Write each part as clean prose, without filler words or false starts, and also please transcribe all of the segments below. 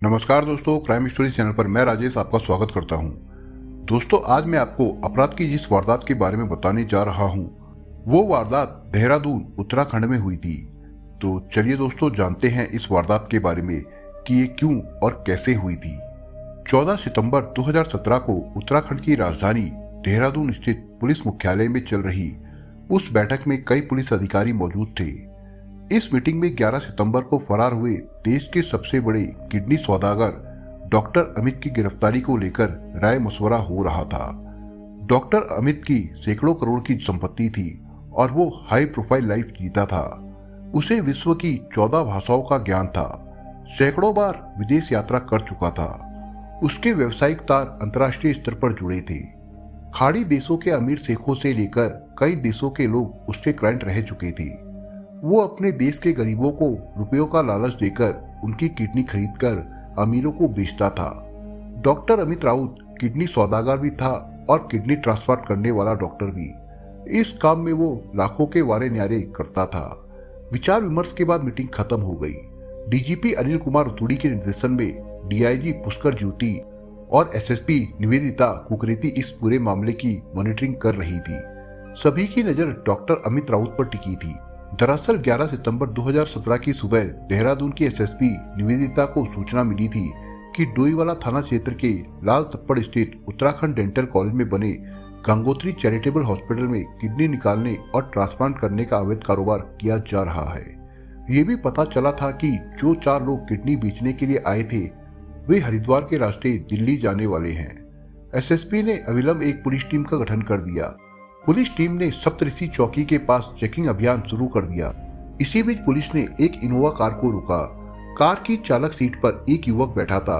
नमस्कार दोस्तों, crime story channel पर मैं राजेश आपका स्वागत करता हूं। दोस्तों, आज मैं आपको अपराध की जिस वारदात के बारे में बताने जा रहा हूं, वो वारदात देहरादून उत्तराखंड में हुई थी। तो चलिए दोस्तों, जानते हैं इस वारदात के बारे में कि ये क्यों और कैसे हुई थी। 14 सितंबर 2017 को उत्तराखंड की राजधानी देहरादून स्थित पुलिस मुख्यालय में चल रही उस बैठक में कई पुलिस अधिकारी मौजूद थे। इस मीटिंग में 11 सितंबर को फरार हुए देश के सबसे बड़े किडनी सौदागर डॉक्टर अमित की गिरफ्तारी को लेकर राय मशवरा हो रहा था। डॉक्टर अमित की सैकड़ों करोड़ की संपत्ति थी और वो हाई प्रोफाइल लाइफ जीता था। उसे विश्व की 14 भाषाओं का ज्ञान था, सैकड़ों बार विदेश यात्रा कर चुका था। उसके व्यवसायिक तार अंतर्राष्ट्रीय स्तर पर जुड़े थे। खाड़ी देशों के अमीर शेखों से लेकर कई देशों के लोग उसके क्लाइंट रह चुके थे। वो अपने देश के गरीबों को रुपयों का लालच देकर उनकी किडनी खरीदकर अमीरों को बेचता था। डॉक्टर अमित राउत किडनी सौदागर भी था और किडनी ट्रांसप्लांट करने वाला डॉक्टर भी। इस काम में वो लाखों के वारे न्यारे करता था। विचार विमर्श के बाद मीटिंग खत्म हो गई। डीजीपी अनिल कुमार रतूड़ी के निर्देशन में डीआईजी पुष्कर ज्योति और एसएसपी निवेदिता कुकरेती इस पूरे मामले की मॉनिटरिंग कर रही थी। सभी की नजर डॉक्टर अमित राउत पर टिकी थी। दरअसल 11 सितंबर 2017 की सुबह देहरादून की एसएसपी निवेदिता को सूचना मिली थी कि डोईवाला थाना क्षेत्र के लाल तप्पड़ स्थित उत्तराखंड डेंटल कॉलेज में बने गंगोत्री चैरिटेबल हॉस्पिटल में किडनी निकालने और ट्रांसप्लांट करने का अवैध कारोबार किया जा रहा है। ये भी पता चला था कि जो 4 लोग किडनी बेचने के लिए आए थे वे हरिद्वार के रास्ते दिल्ली जाने वाले हैं। एसएसपी ने अविलंब एक पुलिस टीम का गठन कर दिया। पुलिस टीम ने सप्तऋषि चौकी के पास चेकिंग अभियान शुरू कर दिया। इसी बीच पुलिस ने एक इनोवा कार को रोका। कार की चालक सीट पर एक युवक बैठा था,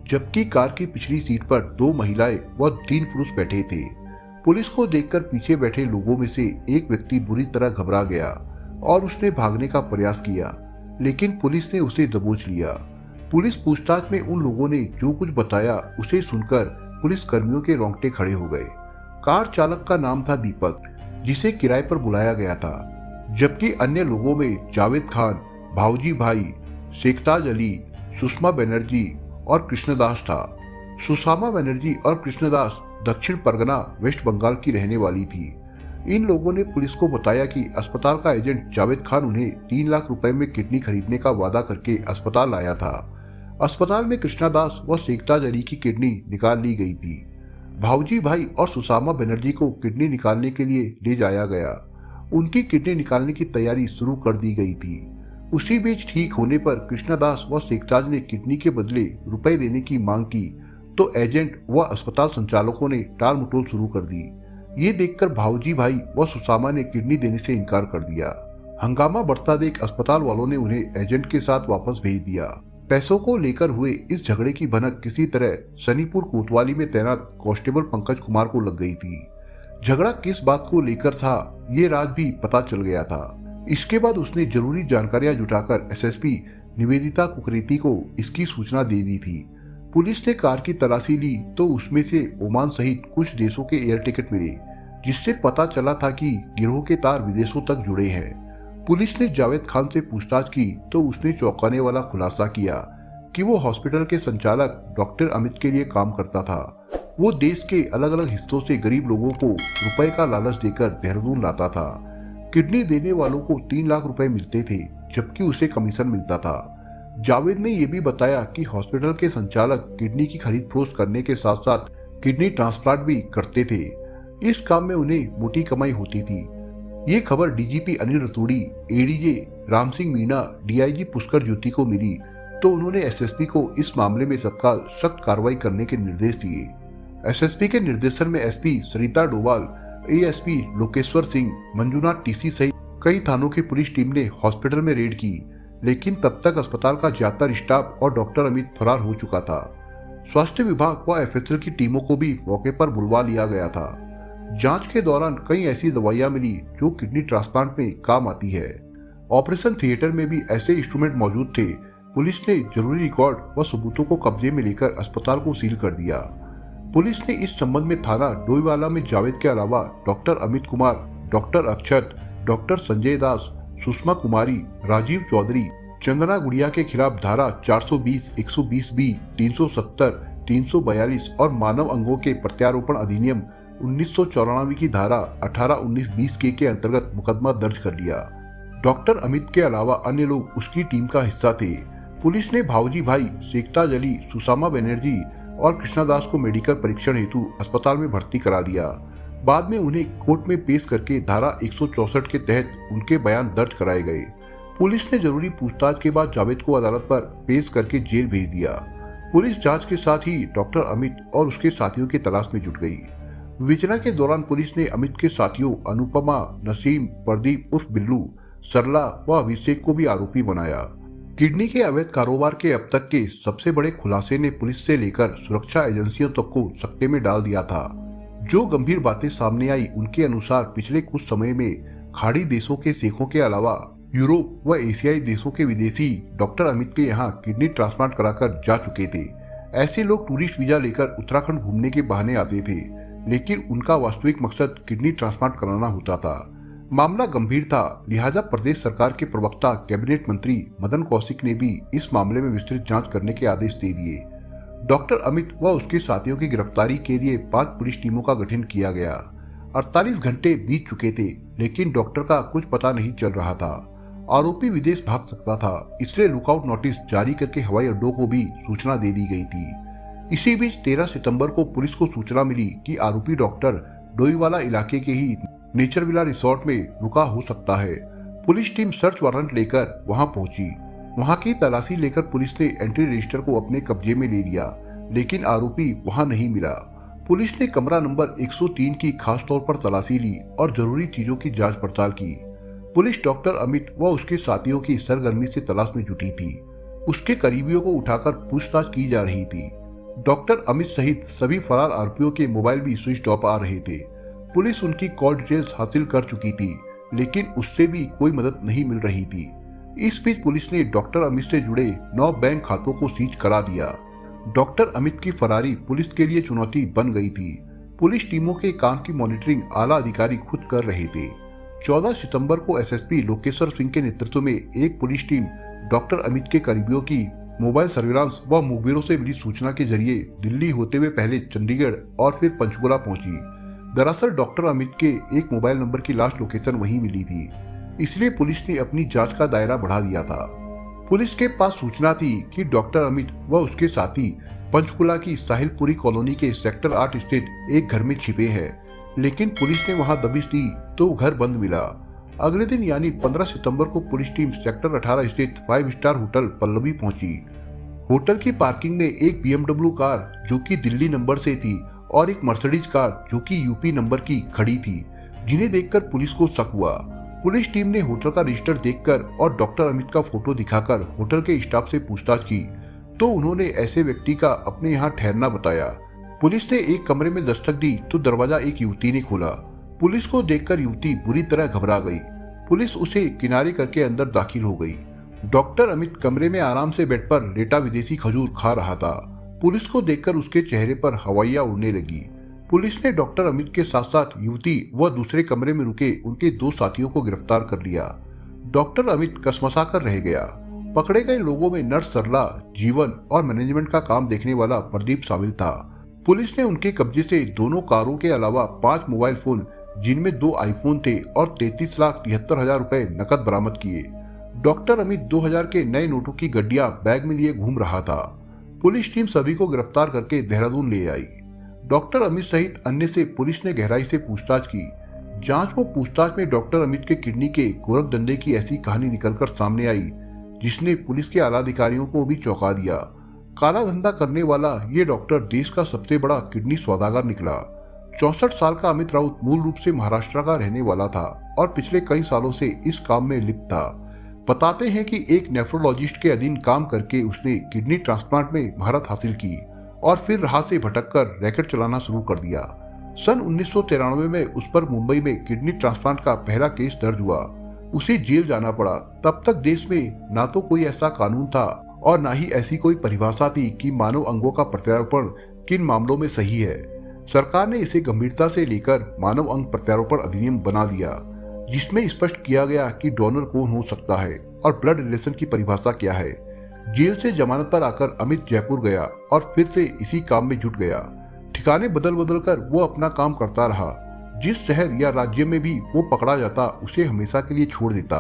जबकि कार की पिछली सीट पर 2 महिलाएं व 3 पुरुष बैठे थे। पुलिस को देखकर पीछे बैठे लोगों में से एक व्यक्ति बुरी तरह घबरा गया और उसने भागने का प्रयास किया, लेकिन पुलिस ने उसे दबोच लिया। पुलिस पूछताछ में उन लोगों ने जो कुछ बताया उसे सुनकर पुलिस कर्मियों के रोंगटे खड़े हो गए। कार चालक का नाम था दीपक, जिसे किराए पर बुलाया गया था, जबकि अन्य लोगों में जावेद खान, भावजी भाई, शेखताज अली, सुषमा बनर्जी और कृष्णदास था। सुषमा बनर्जी और कृष्णदास दक्षिण परगना वेस्ट बंगाल की रहने वाली थी। इन लोगों ने पुलिस को बताया कि अस्पताल का एजेंट जावेद खान उन्हें 3 लाख रुपए में किडनी खरीदने का वादा करके अस्पताल लाया था। अस्पताल में कृष्णदास व शेखताज अली की किडनी निकाल ली गई थी। भावजी भाई और सुषमा बनर्जी को किडनी निकालने के लिए ले जाया गया। उनकी किडनी निकालने की तैयारी शुरू कर दी गई थी। उसी बीच ठीक होने पर कृष्णदास व शेखताज ने किडनी के बदले रुपए देने की मांग की तो एजेंट व अस्पताल संचालकों ने टाल मटोल शुरू कर दी। ये देखकर भावजी भाई व सुषमा ने किडनी देने से इनकार कर दिया। हंगामा बढ़ता देख अस्पताल वालों ने उन्हें एजेंट के साथ वापस भेज दिया। पैसों को लेकर हुए इस झगड़े की भनक किसी तरह सनीपुर कोतवाली में तैनात कांस्टेबल पंकज कुमार को लग गई थी। झगड़ा किस बात को लेकर था ये राज भी पता चल गया था। इसके बाद उसने जरूरी जानकारियां जुटाकर एसएसपी निवेदिता कुकरेती को इसकी सूचना दे दी थी। पुलिस ने कार की तलाशी ली तो उसमें से ओमान सहित कुछ देशों के एयर टिकट मिले, जिससे पता चला था कि गिरोह के तार विदेशों तक जुड़े हैं। पुलिस ने जावेद खान से पूछताछ की तो उसने चौंकाने वाला खुलासा किया कि वो हॉस्पिटल के संचालक डॉक्टर अमित के लिए काम करता था। वो देश के अलग अलग हिस्सों से गरीब लोगों को रुपए का लालच देकर देहरादून लाता था। किडनी देने वालों को 3 लाख रुपए मिलते थे, जबकि उसे कमीशन मिलता था। जावेद ने यह भी बताया कि हॉस्पिटल के संचालक किडनी की खरीद फरोख्त करने के साथ साथ किडनी ट्रांसप्लांट भी करते थे। इस काम में उन्हें मोटी कमाई होती थी। ये खबर DGP Anil Raturi, ADJ Ram Singh Meena, DIG Pushkar Jyoti को मिली तो उन्होंने एसएसपी को इस मामले में तत्काल सख्त कार्रवाई करने के निर्देश दिए। एसएसपी के निर्देशन में एसपी सरिता डोवाल, एएसपी लोकेश्वर सिंह, मंजुनाथ टीसी सहित कई थानों की पुलिस टीम ने हॉस्पिटल में रेड की, लेकिन तब तक अस्पताल का ज्यादातर स्टाफ और डॉक्टर अमित फरार हो चुका था। स्वास्थ्य विभाग व एफएसएल की टीमों को भी मौके पर बुलवा लिया गया था। जांच के दौरान कई ऐसी दवाइयां मिली जो किडनी ट्रांसप्लांट में काम आती है। ऑपरेशन थिएटर में भी ऐसे इंस्ट्रूमेंट मौजूद थे। पुलिस ने जरूरी रिकॉर्ड व सबूतों को कब्जे में लेकर अस्पताल को सील कर दिया। पुलिस ने इस संबंध में थाना डोईवाला में जावेद के अलावा डॉक्टर अमित कुमार, डॉक्टर अक्षत, डॉक्टर संजय दास, सुषमा कुमारी, राजीव चौधरी, चंदना गुड़िया के खिलाफ धारा 420, 120 बी, 370, 342 और मानव अंगों के प्रत्यारोपण अधिनियम 1994 की धारा 18, 19, 20 के अंतर्गत मुकदमा दर्ज कर लिया। डॉक्टर अमित के अलावा अन्य लोग उसकी टीम का हिस्सा थे। पुलिस ने भावजी भाई, शेखता जली, सुसामा बनर्जी और कृष्णादास को मेडिकल परीक्षण हेतु अस्पताल में भर्ती करा दिया। बाद में उन्हें कोर्ट में पेश करके धारा 164 के तहत उनके बयान दर्ज कराए गए। पुलिस ने जरूरी पूछताछ के बाद जावेद को अदालत पर पेश करके जेल भेज दिया। पुलिस जांच के साथ ही डॉक्टर अमित और उसके साथियों की तलाश में जुट गई। विवेचना के दौरान पुलिस ने अमित के साथियों अनुपमा, नसीम, प्रदीप उर्फ बिल्लू, सरला व अभिषेक को भी आरोपी बनाया। किडनी के अवैध कारोबार के अब तक के सबसे बड़े खुलासे ने पुलिस से लेकर सुरक्षा एजेंसियों तक को सकते में डाल दिया था। जो गंभीर बातें सामने आई उनके अनुसार पिछले कुछ समय में खाड़ी देशों के शेखों के अलावा यूरोप व एशियाई देशों के विदेशी डॉक्टर अमित के यहाँ किडनी ट्रांसप्लांट कराकर जा चुके थे। ऐसे लोग टूरिस्ट वीजा लेकर उत्तराखंड घूमने के बहाने आते थे, लेकिन उनका वास्तविक मकसद किडनी ट्रांसप्लांट कराना होता था। मामला गंभीर था, लिहाजा प्रदेश सरकार के प्रवक्ता कैबिनेट मंत्री मदन कौशिक ने भी इस मामले में विस्तृत जांच करने के आदेश दे दिए। डॉक्टर अमित व उसके साथियों की गिरफ्तारी के लिए 5 पुलिस टीमों का गठन किया गया। 48 घंटे बीत चुके थे, लेकिन डॉक्टर का कुछ पता नहीं चल रहा था। आरोपी विदेश भाग सकता था, इसलिए लुकआउट नोटिस जारी करके हवाई अड्डों को भी सूचना दे दी गई थी। इसी बीच 13 सितंबर को पुलिस को सूचना मिली कि आरोपी डॉक्टर डोईवाला इलाके के ही नेचर विला रिसोर्ट में रुका हो सकता है। पुलिस टीम सर्च वारंट लेकर वहां पहुंची। वहां की तलाशी लेकर पुलिस ने एंट्री रजिस्टर को अपने कब्जे में ले लिया, लेकिन आरोपी वहां नहीं मिला। पुलिस ने कमरा नंबर 103 की खास तौर पर तलाशी ली और जरूरी चीजों की जांच पड़ताल की। पुलिस डॉक्टर अमित व उसके साथियों की सरगर्मी से तलाश में जुटी थी। उसके करीबियों को उठाकर पूछताछ की जा रही थी। डॉक्टर अमित सहित सभी फरार आरोपियों के मोबाइल भी स्विच ऑफ आ रहे थे। पुलिस उनकी कॉल डिटेल्स हासिल कर चुकी थी, लेकिन उससे भी कोई मदद नहीं मिल रही थी। इस बीच पुलिस ने डॉक्टर अमित से जुड़े 9 बैंक खातों को सीज करा दिया। डॉक्टर अमित की फरारी पुलिस के लिए चुनौती बन गई थी। पुलिस टीमों के काम की मॉनिटरिंग आला अधिकारी खुद कर रहे थे। 14 सितंबर को एसएसपी लोकेश्वर सिंह के नेतृत्व में एक पुलिस टीम डॉक्टर अमित के करीबियों की मोबाइल सर्विलांस व मुखबिरों से मिली सूचना के जरिए दिल्ली होते हुए पहले चंडीगढ़ और फिर पंचकुला पहुंची। दरअसल डॉक्टर अमित के एक मोबाइल नंबर की लास्ट लोकेशन वहीं मिली थी, इसलिए पुलिस ने अपनी जांच का दायरा बढ़ा दिया था। पुलिस के पास सूचना थी कि डॉक्टर अमित व उसके साथी पंचकुला की साहिलपुरी कॉलोनी के सेक्टर 8 स्थित एक घर में छिपे हैं, लेकिन पुलिस ने वहां दबिश दी तो घर बंद मिला। अगले दिन यानी 15 सितंबर को पुलिस टीम सेक्टर 18 स्थित 5 स्टार होटल पल्लवी पहुंची। होटल की पार्किंग में एक BMW कार जो कि दिल्ली नंबर से थी और एक मर्सिडीज कार जो कि यूपी नंबर की खड़ी थी, जिन्हें देखकर पुलिस को शक हुआ। पुलिस टीम ने होटल का रजिस्टर देखकर और डॉक्टर अमित का फोटो दिखाकर होटल के स्टाफ से पूछताछ की, तो उन्होंने ऐसे व्यक्ति का अपने यहाँ ठहरना बताया। पुलिस ने एक कमरे में दस्तक दी तो दरवाजा एक युवती ने खोला। पुलिस को देखकर युवती बुरी तरह घबरा गई। पुलिस उसे किनारे करके अंदर दाखिल हो गई। डॉक्टर अमित कमरे में आराम से बेड पर लेटा विदेशी खजूर खा रहा था। पुलिस को देखकर उसके चेहरे पर हवाइयां उड़ने लगी। पुलिस ने डॉक्टर अमित के साथ साथ युवती व दूसरे कमरे में रुके उनके 2 साथियों को गिरफ्तार कर लिया। डॉक्टर अमित कसमसा कर रह गया। पकड़े गए लोगों में नर्स सरला, जीवन और मैनेजमेंट का काम देखने वाला प्रदीप शामिल था। पुलिस ने उनके कब्जे से दोनों कारों के अलावा 5 मोबाइल फोन, जिनमें 2 आईफोन थे, और 33,73,000 रुपए नकद बरामद किए। डॉक्टर अमित 2000 के नए नोटों की गड्डियां बैग में लिए घूम रहा था। पुलिस टीम सभी को गिरफ्तार करके देहरादून ले आई। डॉक्टर अमित सहित अन्य से पुलिस ने गहराई से पूछताछ की। जांच व पूछताछ में डॉक्टर अमित के किडनी के गोरख धंधे की ऐसी कहानी निकलकर सामने आई, जिसने पुलिस के आला अधिकारियों को भी चौंका दिया। काला धंधा करने वाला ये डॉक्टर देश का सबसे बड़ा किडनी सौदागर निकला। 64 साल का अमित राउत मूल रूप से महाराष्ट्र का रहने वाला था और पिछले कई सालों से इस काम में लिप्त था। बताते हैं कि एक नेफ्रोलॉजिस्ट के अधीन काम करके उसने किडनी ट्रांसप्लांट में महारत हासिल की और फिर राह से भटककर रैकेट चलाना शुरू कर दिया। सन 1993 में उस पर मुंबई में किडनी ट्रांसप्लांट का पहला केस दर्ज हुआ। उसे जेल जाना पड़ा। तब तक देश में ना तो कोई ऐसा कानून था और ना ही ऐसी कोई परिभाषा थी कि मानव अंगों का प्रत्यारोपण किन मामलों में सही है। सरकार ने इसे गंभीरता से लेकर मानव अंग प्रत्यारोपण अधिनियम बना दिया, जिसमें स्पष्ट किया गया कि डोनर कौन हो सकता है और ब्लड रिलेशन की परिभाषा क्या है। जेल से जमानत पर आकर अमित जयपुर गया और फिर से इसी काम में जुट गया। ठिकाने बदल बदल कर वो अपना काम करता रहा। जिस शहर या राज्य में भी वो पकड़ा जाता उसे हमेशा के लिए छोड़ देता।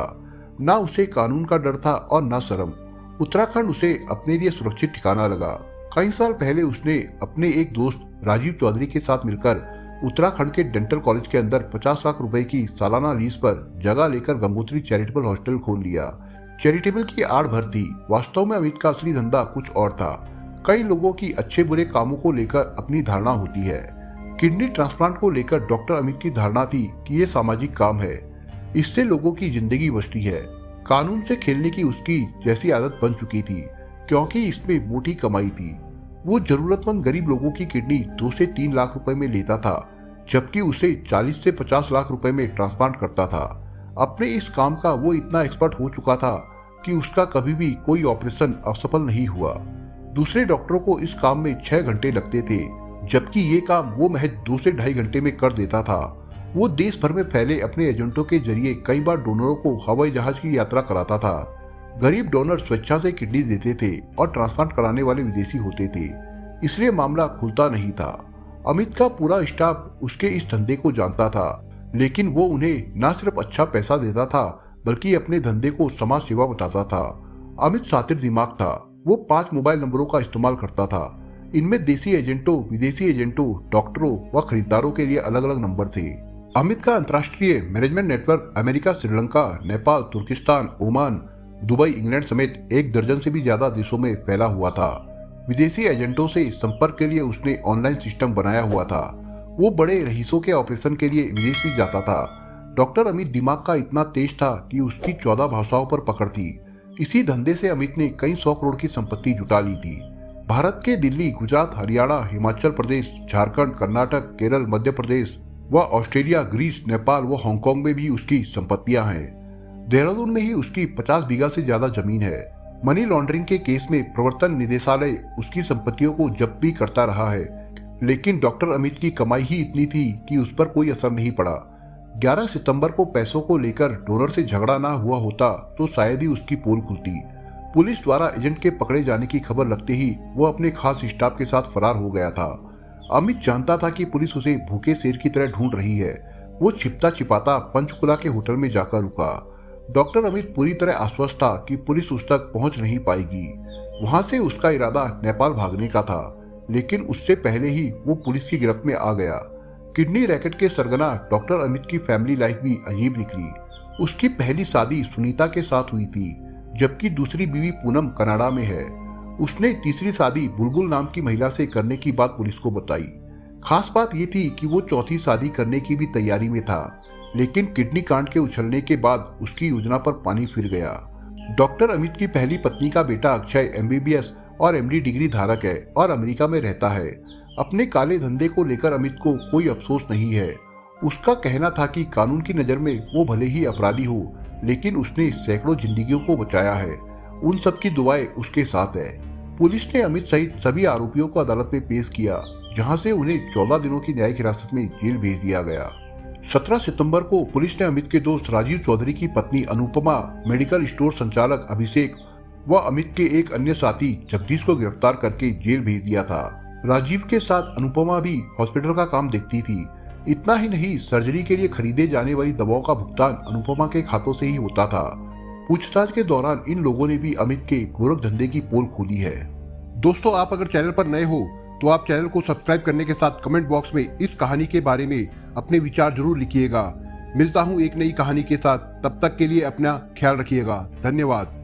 ना उसे कानून का डर था और ना शर्म। उत्तराखंड उसे अपने लिए सुरक्षित ठिकाना लगा। कई साल पहले उसने अपने एक दोस्त राजीव चौधरी के साथ मिलकर उत्तराखंड के डेंटल कॉलेज के अंदर 50 लाख रुपए की सालाना लीज पर जगह लेकर गंगोत्री चैरिटेबल हॉस्टल खोल लिया। चैरिटेबल की आड़ भर थी, वास्तव में अमित का असली धंधा कुछ और था। कई लोगों की अच्छे बुरे कामों को लेकर अपनी धारणा होती है। किडनी ट्रांसप्लांट को लेकर डॉक्टर अमित की धारणा थी कि ये सामाजिक काम है, इससे लोगों की जिंदगी बचती है। कानून से खेलने की उसकी जैसी आदत बन चुकी थी, क्योंकि इसमें मोटी कमाई थी। वो जरूरतमंद गरीब लोगों की किडनी 2 से 3 लाख रुपए में लेता था, जबकि उसे 40 से 50 लाख रुपए में ट्रांसप्लांट करता था। अपने इस काम का वो इतना एक्सपर्ट हो चुका था कि उसका कभी भी कोई ऑपरेशन असफल नहीं हुआ। दूसरे डॉक्टरों को इस काम में 6 घंटे लगते थे, जबकि ये काम वो महज 2 से ढाई घंटे में कर देता था। वो देश भर में फैले अपने एजेंटों के जरिए कई बार डोनरों को हवाई जहाज की यात्रा कराता था। गरीब डोनर स्वेच्छा से किडनी देते थे और ट्रांसप्लांट कराने वाले विदेशी होते थे, इसलिए मामला खुलता नहीं था। अमित का पूरा स्टाफ उसके इस धंधे को जानता था, लेकिन वो उन्हें न सिर्फ अच्छा पैसा देता था बल्कि अपने धंधे को समाज सेवा बताता था। अमित शातिर दिमाग था। वो 5 मोबाइल नंबरों का इस्तेमाल करता था। इनमें देसी एजेंटों, विदेशी एजेंटों, डॉक्टरों व खरीदारों के लिए अलग अलग नंबर थे। अमित का अंतर्राष्ट्रीय management network America, Sri Lanka, Nepal, Turkistan, Oman, Dubai, England समेत 1 दर्जन से भी ज्यादा देशों में फैला हुआ था। विदेशी एजेंटों से संपर्क के लिए उसने ऑनलाइन सिस्टम बनाया हुआ था। वो बड़े रईसों के ऑपरेशन के लिए विदेश भी जाता था। डॉक्टर अमित दिमाग का इतना तेज था कि उसकी 14 भाषाओं पर पकड़ थी। इसी धंधे से अमित ने कई 100 करोड़ की संपत्ति जुटा ली थी। भारत के दिल्ली, गुजरात, हरियाणा, हिमाचल प्रदेश, झारखंड, कर्नाटक, केरल, मध्य प्रदेश व ऑस्ट्रेलिया, ग्रीस, नेपाल व हांगकांग में भी उसकी संपत्तियां हैं। देहरादून में ही उसकी 50 बीघा से ज्यादा जमीन है। मनी लॉन्ड्रिंग के केस में प्रवर्तन निदेशालय उसकी संपत्तियों को जब्त भी करता रहा है, लेकिन डॉक्टर अमित की कमाई ही इतनी थी कि उस पर कोई असर नहीं पड़ा। 11 सितंबर को पैसों को लेकर डोनर से झगड़ा ना हुआ होता तो शायद ही उसकी पोल खुलती। पुलिस द्वारा एजेंट के पकड़े जाने की खबर लगते ही वो अपने खास स्टाफ के साथ फरार हो गया था। अमित जानता था कि पुलिस उसे भूखे शेर की तरह ढूंढ रही है। वो छिपता छिपाता पंचकुला के होटल में जाकर रुका। डॉक्टर अमित पूरी तरह आश्वस्त था कि पुलिस उस तक पहुंच नहीं पाएगी। वहां से उसका इरादा नेपाल भागने का था, लेकिन उससे पहले ही वो पुलिस की गिरफ्त में आ गया। किडनी रैकेट के सरगना डॉक्टर अमित की फैमिली लाइफ भी अजीब निकली। उसकी पहली शादी सुनीता के साथ हुई थी, जबकि दूसरी बीवी पूनम कनाडा में है। उसने तीसरी शादी बुलबुल नाम की महिला से करने की बात पुलिस को बताई। खास बात ये थी कि वो चौथी शादी करने की भी तैयारी में था, लेकिन किडनी कांड के उछलने के बाद उसकी योजना पर पानी फिर गया। डॉक्टर अमित की पहली पत्नी का बेटा अक्षय MBBS और MD डिग्री धारक है और अमेरिका में रहता है। अपने काले धंधे को लेकर अमित को कोई अफसोस नहीं है। उसका कहना था कि कानून की नजर में वो भले ही अपराधी हो, लेकिन उसने सैकड़ों जिंदगियों को बचाया है। उन सब की दुआएं उसके साथ है। पुलिस ने अमित सहित सभी आरोपियों को अदालत में पेश किया, जहां से उन्हें 14 दिनों की न्यायिक हिरासत में जेल भेज दिया गया। 17 सितंबर को पुलिस ने अमित के दोस्त राजीव चौधरी की पत्नी अनुपमा, मेडिकल स्टोर संचालक अभिषेक व अमित के एक अन्य साथी जगदीश को गिरफ्तार करके जेल भेज दिया था। राजीव के साथ अनुपमा भी हॉस्पिटल का काम देखती थी। इतना ही नहीं, सर्जरी के लिए खरीदे जाने वाली दवाओं का भुगतान अनुपमा के खातों से ही होता था। पूछताछ के दौरान इन लोगों ने भी अमित के गोरख धंधे की पोल खोली है। दोस्तों, आप अगर चैनल पर नए हो तो आप चैनल को सब्सक्राइब करने के साथ कमेंट बॉक्स में इस कहानी के बारे में अपने विचार जरूर लिखिएगा। मिलता हूं एक नई कहानी के साथ, तब तक के लिए अपना ख्याल रखिएगा। धन्यवाद।